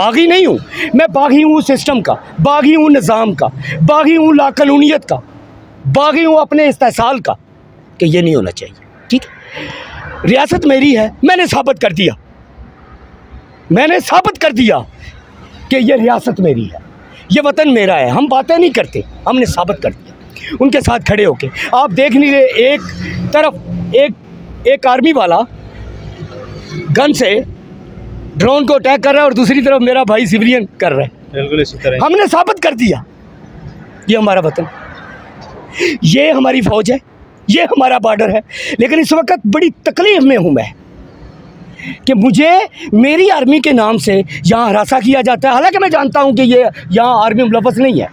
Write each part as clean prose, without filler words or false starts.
बागी नहीं हूँ, मैं बागी हूँ सिस्टम का, बागी हूँ निज़ाम का, बागी हूँ लाकानूनियत का, बागी हूँ अपने इस्तेसाल का कि ये नहीं होना चाहिए। ठीक है, रियासत मेरी है, मैंने साबित कर दिया, मैंने साबित कर दिया कि ये रियासत मेरी है, ये वतन मेरा है। हम बातें नहीं करते, हमने साबित कर दिया उनके साथ खड़े होके। आप देख नहीं रहे, एक तरफ एक आर्मी वाला गन से ड्रोन को अटैक कर रहा है और दूसरी तरफ मेरा भाई सिविलियन कर रहा है। बिल्कुल इसी तरह हमने साबित कर दिया ये हमारा वतन, ये हमारी फ़ौज है, ये हमारा बॉर्डर है। लेकिन इस वक्त बड़ी तकलीफ़ में हूँ मैं कि मुझे मेरी आर्मी के नाम से यहाँ हरासा किया जाता है। हालांकि मैं जानता हूँ कि ये यहाँ आर्मी मुलव्वस नहीं है।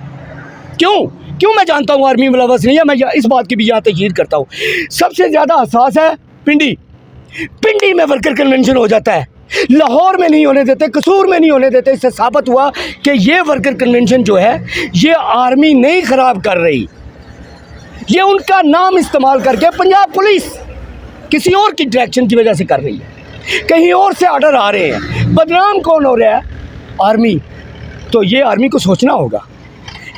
क्यों मैं जानता हूँ आर्मी मुलव्वस नहीं है, मैं इस बात की भी यहाँ तकीद करता हूँ। सबसे ज़्यादा हसास है पिंडी में वर्कर कन्वेंशन हो जाता है, लाहौर में नहीं होने देते, कसूर में नहीं होने देते। इससे साबित हुआ कि ये वर्कर कन्वेंशन जो है ये आर्मी नहीं ख़राब कर रही, ये उनका नाम इस्तेमाल करके पंजाब पुलिस किसी और की डायरेक्शन की वजह से कर रही है, कहीं और से ऑर्डर आ रहे हैं। बदनाम कौन हो रहा है? आर्मी। तो ये आर्मी को सोचना होगा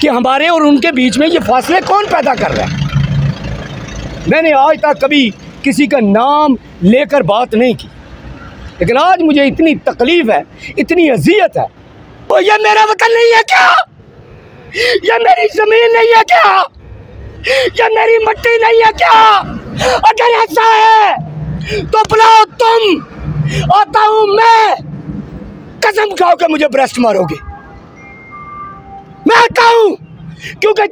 कि हमारे और उनके बीच में ये फासले कौन पैदा कर रहा है। मैंने आज तक कभी किसी का नाम लेकर बात नहीं की, लेकिन आज मुझे इतनी तकलीफ़ है, इतनी अजियत है। तो ये मेरा वतन नहीं है क्या? ये मेरी ज़मीन नहीं है क्या? ये मेरी मिट्टी नहीं है क्या? अगर ऐसा है तो बुलाओ तुम, आता हूं मैं, कसम खाओ के मुझे ब्रेस्ट मारोगे। मैं आता हूं क्योंकि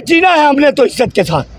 जीना है हमने तो इज्जत के साथ,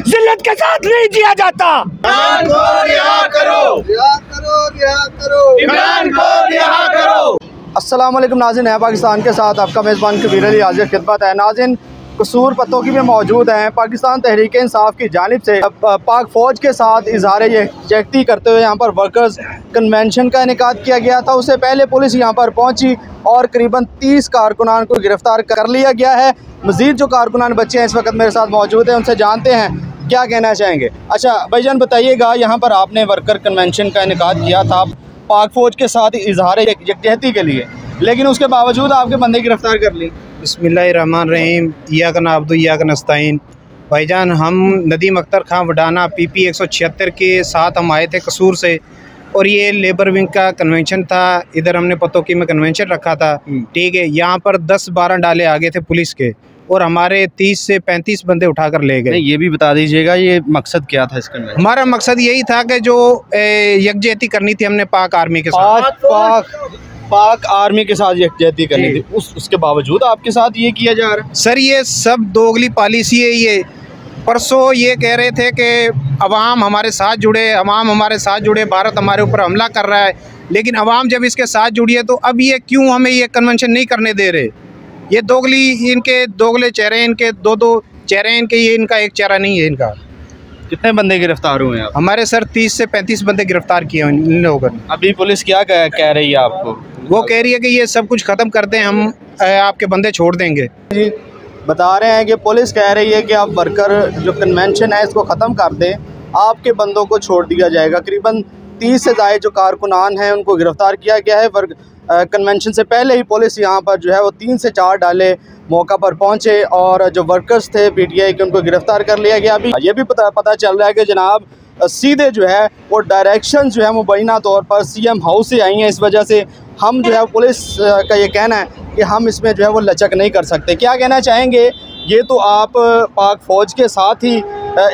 जिल्लत के साथ नहीं जिया जाता। इमरान को रिहा करो, रिहा करो, रिहा करो, इमरान को रिहा करो। अस्सलाम वालेकुम नाज़रीन, है पाकिस्तान के साथ आपका मेज़बान कबीर अली हाज़िर खिदमत है। नाज़रीन, कसूर पतोकी में मौजूद हैं। पाकिस्तान तहरीक इंसाफ की जानिब से पाक फ़ौज के साथ इजहार यकजहती करते हुए यहाँ पर वर्कर्स कन्वेंशन का इनेकाद किया गया था। उससे पहले पुलिस यहाँ पर पहुँची और करीबन 30 कारकुनान को गिरफ़्तार कर लिया गया है। मज़ीद जो कारकुनान बच्चे हैं इस वक्त मेरे साथ मौजूद हैं, उनसे जानते हैं क्या कहना चाहेंगे। अच्छा भाईजान बताइएगा, यहाँ पर आपने वर्कर कन्वेंशन का इनेकाद किया था पाक फ़ौज के साथ इजहार यकजहती के लिए, लेकिन उसके बावजूद आपके बंदे गिरफ़्तार कर ली। बिस्मिल्लाहिर्रहमानिर्रहीम, इय्याक नअब्दु व इय्याक नस्तईन। भाईजान, हम नदीम अख्तर खां वडाना PP 176 के साथ हम आए थे कसूर से, और ये लेबर विंग का कन्वेंशन था। इधर हमने पतोकी में कन्वेंशन रखा था, ठीक है। यहाँ पर 10-12 डाले आ गए थे पुलिस के, और हमारे 30 से 35 बंदे उठाकर ले गए। ये भी बता दीजिएगा ये मकसद क्या था इसका? हमारा मकसद यही था कि जो यकजहती करनी थी हमने पाक आर्मी के साथ, पाक आर्मी के साथ यकजहती करनी थी, उसके बावजूद आपके साथ ये किया जा रहा है। सर ये सब दोगली पॉलिसी है। ये परसों ये कह रहे थे कि अवाम हमारे साथ जुड़े, अवाम हमारे साथ जुड़े, भारत हमारे ऊपर हमला कर रहा है, लेकिन अवाम जब इसके साथ जुड़ी है तो अब ये क्यों हमें ये कन्वेंशन नहीं करने दे रहे? ये दोगली, इनके दोगले चेहरे, इनके दो चेहरे हैं इनके, ये इनका एक चेहरा नहीं है इनका। कितने बंदे गिरफ्तार हुए हैं? हमारे सर 30 से 35 बंदे गिरफ्तार किए हैं इन लोगों ने। अभी पुलिस क्या कह रही है आपको? वो कह रही है कि ये सब कुछ ख़त्म कर दें, हम आपके बंदे छोड़ देंगे। जी बता रहे हैं कि पुलिस कह रही है कि आप वर्कर जो कन्वेंशन है इसको ख़त्म कर दें, आपके बंदों को छोड़ दिया जाएगा। करीबन 30 से ज़ायद जो कारकुनान हैं उनको गिरफ़्तार किया गया है। कन्वेंशन से पहले ही पुलिस यहाँ पर जो है वो 3 से 4 डाले मौका पर पहुँचे और जो वर्कर्स थे PTI के उनको गिरफ़्तार कर लिया गया। अभी ये भी पता चल रहा है कि जनाब सीधे जो है वो डायरेक्शन जो है मुबैना तौर पर CM हाउस से आई हैं। इस वजह से हम जो है पुलिस का ये कहना है कि हम इसमें जो है वो लचक नहीं कर सकते। क्या कहना चाहेंगे? ये तो आप पाक फ़ौज के साथ ही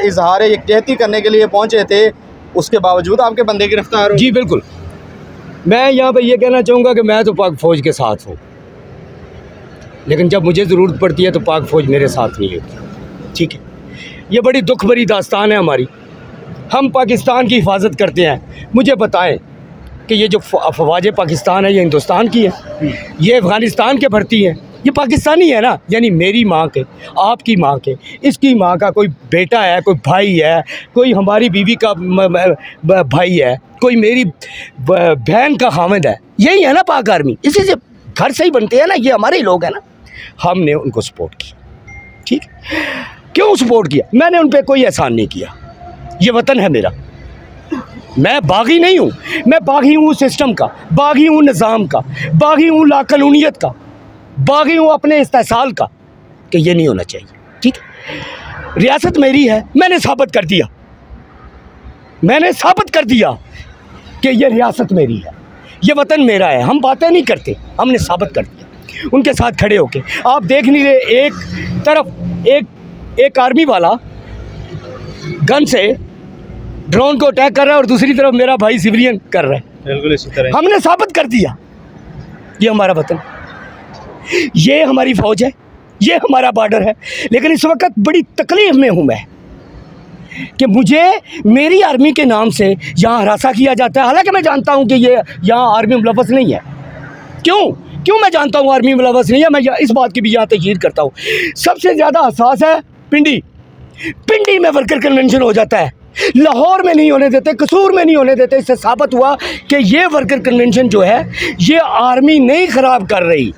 इजहार यकजहती करने के लिए पहुँचे थे, उसके बावजूद आपके बंदे गिरफ़्तार हो। जी बिल्कुल, मैं यहाँ पर ये कहना चाहूँगा कि मैं तो पाक फ़ौज के साथ हूँ, लेकिन जब मुझे ज़रूरत पड़ती है तो पाक फ़ौज मेरे साथ नहीं होती। ठीक है, ये बड़ी दुख भरी दास्तान है हमारी। हम पाकिस्तान की हिफाजत करते हैं। मुझे बताएं कि ये जो अफवाज पाकिस्तान है ये हिंदुस्तान की है, ये अफ़गानिस्तान के भर्ती हैं, ये पाकिस्तानी है ना। यानी मेरी माँ के, आपकी माँ के, इसकी माँ का कोई बेटा है, कोई भाई है, कोई हमारी बीवी का भाई है, कोई मेरी बहन का खामिद है। यही है ना पाक आर्मी, इसी से घर से ही बनते हैं ना, ये हमारे ही लोग हैं ना। हमने उनको सपोर्ट किया। ठीक, क्यों सपोर्ट किया? मैंने उन पर कोई एहसान नहीं किया। ये वतन है मेरा, मैं बागी नहीं हूँ, मैं बागी हूँ सिस्टम का, बागी हूँ निज़ाम का, बागी हूँ लाकानूनियत का, बागी हूँ अपने इस्तेसाल का कि ये नहीं होना चाहिए। ठीक है, रियासत मेरी है, मैंने साबित कर दिया, मैंने साबित कर दिया कि ये रियासत मेरी है, ये वतन मेरा है। हम बातें नहीं करते, हमने साबित कर दिया उनके साथ खड़े होके। आप देख नहीं रहे, एक तरफ एक आर्मी वाला गन से ड्रोन को अटैक कर रहा है और दूसरी तरफ मेरा भाई सिविलियन कर रहा है। बिल्कुल इसी तरह हमने साबित कर दिया ये हमारा वतन, ये हमारी फ़ौज है, ये हमारा बॉर्डर है। लेकिन इस वक्त बड़ी तकलीफ़ में हूँ मैं कि मुझे मेरी आर्मी के नाम से यहाँ हरासा किया जाता है। हालांकि मैं जानता हूँ कि ये यहाँ आर्मी मुलव्वस नहीं है। क्यों मैं जानता हूँ आर्मी मुलव्वस नहीं है, मैं इस बात की भी यहाँ तशहीर करता हूँ। सबसे ज़्यादा हसास है पिंडी में वर्कर कन्वेंशन हो जाता है, लाहौर में नहीं होने देते, कसूर में नहीं होने देते। इससे साबित हुआ कि ये वर्कर कन्वेंशन जो है ये आर्मी नहीं ख़राब कर रही,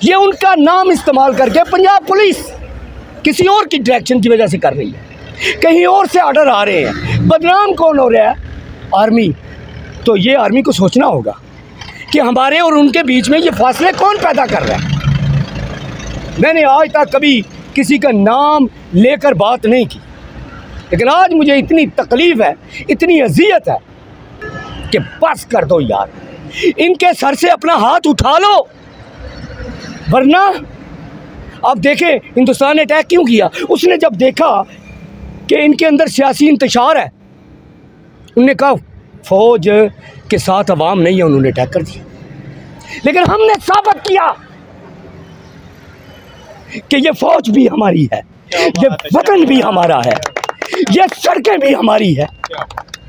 ये उनका नाम इस्तेमाल करके पंजाब पुलिस किसी और की डायरेक्शन की वजह से कर रही है, कहीं और से ऑर्डर आ रहे हैं। बदनाम कौन हो रहा है? आर्मी। तो ये आर्मी को सोचना होगा कि हमारे और उनके बीच में ये फासले कौन पैदा कर रहा है। मैंने आज तक कभी किसी का नाम लेकर बात नहीं की, लेकिन आज मुझे इतनी तकलीफ़ है, इतनी अजियत है कि बस कर दो यार, इनके सर से अपना हाथ उठा लो। वरना आप देखें हिंदुस्तान ने अटैक क्यों किया? उसने जब देखा कि इनके अंदर सियासी इंतशार है, उन्होंने कहा फ़ौज के साथ अवाम नहीं है, उन्होंने अटैक कर दिया। लेकिन हमने साबित किया कि ये फ़ौज भी हमारी है, ये वतन भी हमारा है, ये सड़कें भी हमारी है,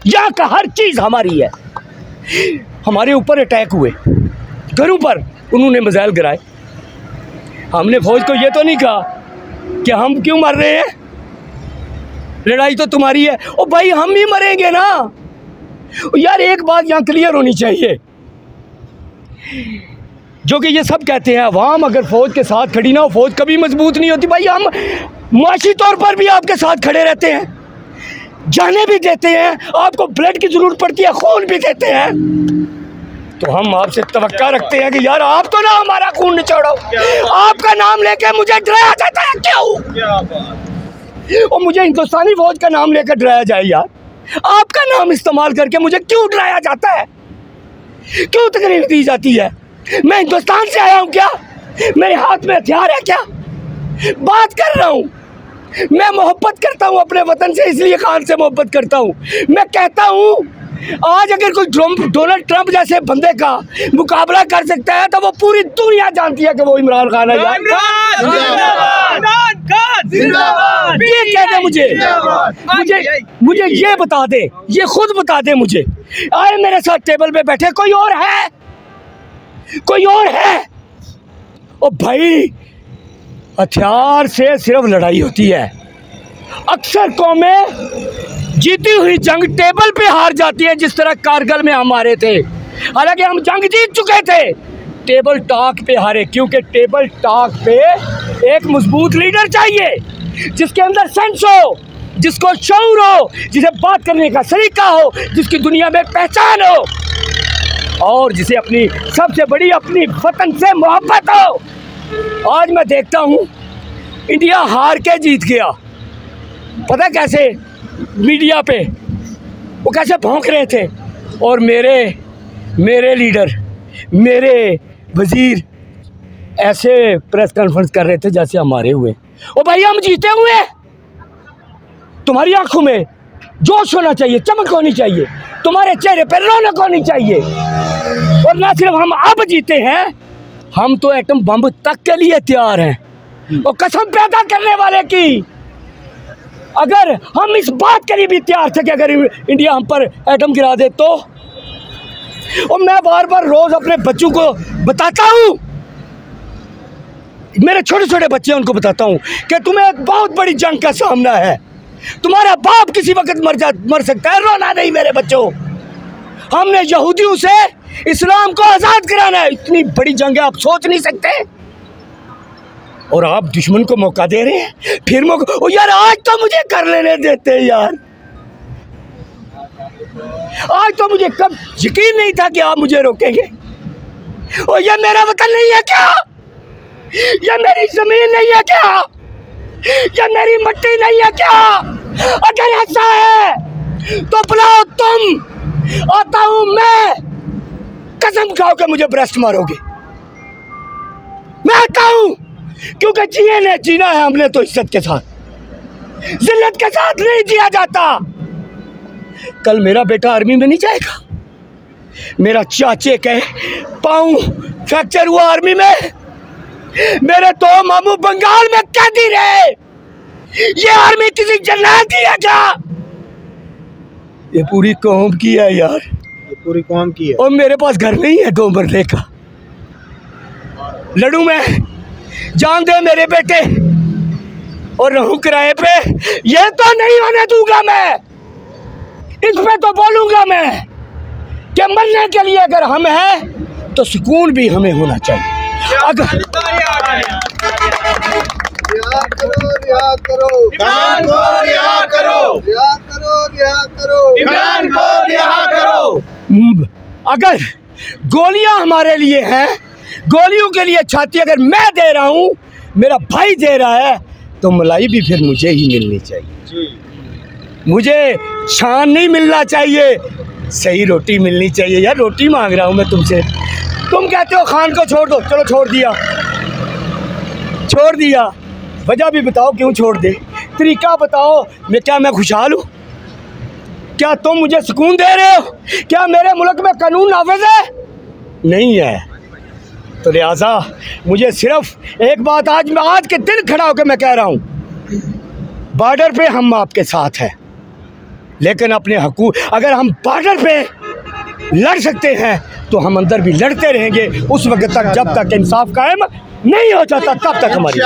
यहाँ का हर चीज़ हमारी है। हमारे ऊपर अटैक हुए, घरों पर उन्होंने मिसाइल गिराए। हमने फ़ौज को ये तो नहीं कहा कि हम क्यों मर रहे हैं, लड़ाई तो तुम्हारी है। ओ भाई हम ही मरेंगे ना यार। एक बात यहाँ क्लियर होनी चाहिए, जो कि ये सब कहते हैं अवाम अगर फ़ौज के साथ खड़ी ना हो, फ़ौज कभी मजबूत नहीं होती। भाई हम माशी तौर पर भी आपके साथ खड़े रहते हैं, जाने भी देते हैं, आपको ब्लड की ज़रूरत पड़ती है खून भी देते हैं। तो हम आपसे तवक्का रखते हैं कि यार आप तो ना हमारा खून निचोड़ो। आपका नाम लेके मुझे डराया जाता है क्यों? और मुझे हिंदुस्तानी फ़ौज का नाम लेकर डराया जाए यार, आपका नाम इस्तेमाल करके मुझे क्यों डराया जाता है, क्यों तकलीफ दी जाती है? मैं हिंदुस्तान से आया हूँ क्या? मेरे हाथ में हथियार है क्या? बात कर रहा हूँ, मैं मोहब्बत करता हूँ अपने वतन से, इसलिए खान से मोहब्बत करता हूँ। मैं कहता हूँ आज अगर कोई डोनाल्ड ट्रंप जैसे बंदे का मुकाबला कर सकता है तो वो पूरी दुनिया जानती है कि वो इमरान खान है यार। ये कह दे मुझे ये बता दे, ये खुद बता दे मुझे। आए मेरे साथ टेबल पे बैठे कोई और है? कोई और है? ओ भाई हथियार से सिर्फ लड़ाई होती है। अक्सर कौमें जीती हुई जंग टेबल पे हार जाती है, जिस तरह कारगिल में हम हारे थे। हालांकि हम जंग जीत चुके थे, टेबल टॉक पे हारे, क्योंकि टेबल टॉक पे एक मजबूत लीडर चाहिए जिसके अंदर सेंस हो, जिसको शऊर हो, जिसे बात करने का सलीका हो, जिसकी दुनिया में पहचान हो और जिसे अपनी सबसे बड़ी अपनी वतन से मोहब्बत हो। आज मैं देखता हूँ इंडिया हार के जीत गया। पता कैसे? मीडिया पे वो कैसे भौंक रहे थे और मेरे लीडर, मेरे वजीर ऐसे प्रेस कॉन्फ्रेंस कर रहे थे जैसे हमारे हुए। ओ भाई हम जीते हुए, तुम्हारी आंखों में जोश होना चाहिए, चमक होनी चाहिए, तुम्हारे चेहरे पर रौनक होनी चाहिए। और ना सिर्फ हम अब जीते हैं, हम तो एटम बम तक के लिए तैयार हैं। और कसम पैदा करने वाले की, अगर हम इस बात के लिए भी तैयार थे कि अगर इंडिया हम पर एटम गिरा दे तो। और मैं बार बार रोज अपने बच्चों को बताता हूँ, मेरे छोटे छोटे बच्चे उनको बताता हूँ कि तुम्हें एक बहुत बड़ी जंग का सामना है, तुम्हारा बाप किसी वक्त मर सकता है। रोना नहीं मेरे बच्चों, हमने यहूदियों से इस्लाम को आज़ाद कराना है। इतनी बड़ी जंग है, आप सोच नहीं सकते। और आप दुश्मन को मौका दे रहे हैं, फिर मौका। ओ यार आज तो मुझे कर लेने देते यार। आज तो मुझे कब यकीन नहीं था कि आप मुझे रोकेंगे। और ये मेरा वतन नहीं है क्या? ये मेरी जमीन नहीं है क्या? ये मेरी मिट्टी नहीं है क्या? अगर ऐसा है तो बुलाओ तुम, आता हूं मैं। कसम खाओ के मुझे भ्रष्ट मारोगे। मैं आता हूं क्योंकि जीना है हमने तो इज्जत के साथ, जिल्लत के साथ नहीं जिया जाता। कल मेरा बेटा आर्मी में नहीं जाएगा। मेरा चाचे के पाँव फ्रैक्चर हुआ आर्मी में, मेरे दो मामू बंगाल में कैदी रहे। ये आर्मी किसी जन्नत की है क्या? ये पूरी कौम की है यार, ये पूरी कौम की है। और मेरे पास घर नहीं है गौ भरने का। लड़ू मैं, जान दे मेरे बेटे, और रहूं किराए पे। ये तो नहीं होने दूंगा मैं। इस पे तो बोलूंगा मैं कि मरने के लिए अगर हम हैं तो सुकून भी हमें होना चाहिए। अगर रिहा करो, इमरान को रिहा करो, रिहा करो, इमरान को रिहा करो। अगर गोलियां हमारे लिए हैं, गोलियों के लिए छाती अगर मैं दे रहा हूं, मेरा भाई दे रहा है, तो मलाई भी फिर मुझे ही मिलनी चाहिए। मुझे छान नहीं मिलना चाहिए, सही रोटी मिलनी चाहिए। यार रोटी मांग रहा हूं मैं तुमसे। तुम कहते हो खान को छोड़ दो, चलो छोड़ दिया। वजह भी बताओ क्यों छोड़ दे, तरीका बताओ। मैं खुशहाल हूँ? क्या तुम मुझे सुकून दे रहे हो? क्या मेरे मुल्क में कानून नाफिज है? नहीं है। तो लिहाजा मुझे सिर्फ एक बात आज के दिन खड़ा होकर मैं कह रहा हूँ, बॉर्डर पे हम आपके साथ हैं, लेकिन अपने हकूक़ अगर हम बॉर्डर पे लड़ सकते हैं तो हम अंदर भी लड़ते रहेंगे उस वक्त तक, जब तक इंसाफ कायम नहीं हो जाता तब तक हमारी